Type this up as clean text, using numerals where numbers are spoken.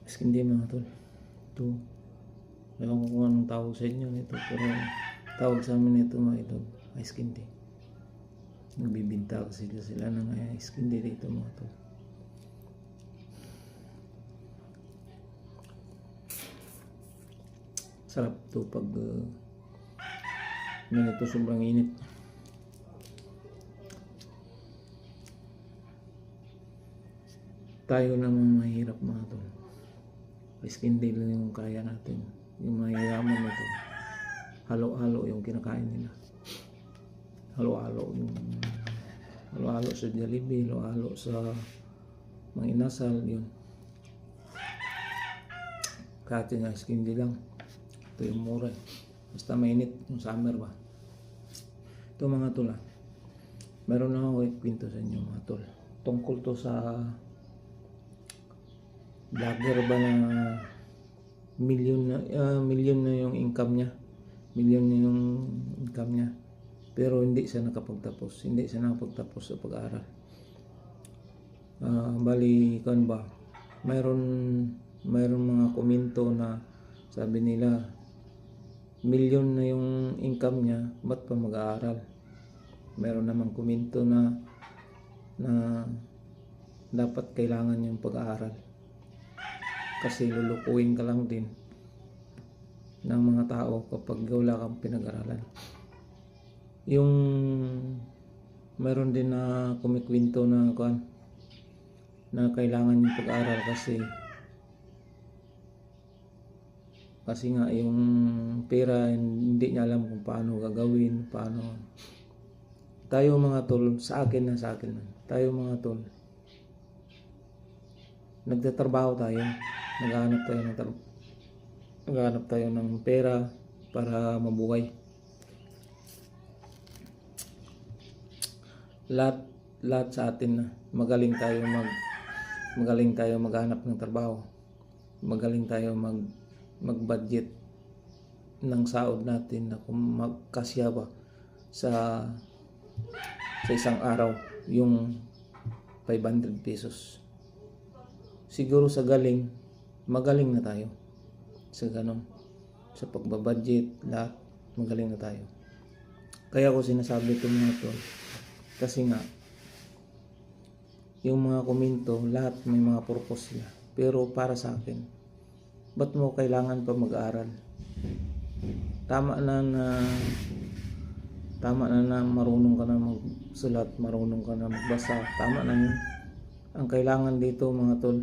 Iskindi mga tol. Ito. Ewan ko kung anong tawag sa inyo nito. Pero tawag sa amin nito mga idol. Iskindi. Nagbibinta kasi sila ng iskindi dito mga tol. Sarap to pag ganito sobrang init. Tayo naman mahirap mga tol. Iskindi lang yung kaya natin. Yung mayayaman nito. Halo-halo yung kinakain nila. Halo-halo yung halo-halo sa Jollibee, halo-halo sa mga inasal yun. Kati nga iskindi lang. Ito yung mura. Basta mainit yung summer ba. Ito mga tol meron na ako ikwento sa inyo mga tol. Tungkol to sa vlogger ba na million na yung income niya. Million na yung income niya. Pero hindi siya nakapagtapos. Hindi siya nakapagtapos sa pag-aaral. Bali, kan ba? Mayroon mga komento na sabi nila million na yung income niya, ba't pa mag-aaral? Mayroon namang komento na dapat kailangan yung pag-aaral. Kasi lulukuin ka lang din ng mga tao kapag wala kang pinag-aralan. Yung mayroon din na kumikwento na kailangan yung pag-aaral kasi nga yung pera hindi niya alam kung paano gagawin, paano. Tayo mga tol, sa akin tayo mga tol, nagtatrabaho tayo, naghahanap tayo ng pera para mabuhay. Lahat sa atin na magaling tayo maghanap ng trabaho, magaling tayo mag-budget ng sahod natin na kung magkasya ba sa isang araw yung 500 pesos. Siguro magaling na tayo sa ganon, sa pagbabudget, lahat magaling na tayo. Kaya ko sinasabi ito mga tol, kasi nga yung mga komento lahat may mga purpose sila, pero para sa akin, ba't mo kailangan pa mag-aaral? Tama na marunong ka na magsulat, marunong ka na magbasa. Tama na yun. Ang kailangan dito mga tol,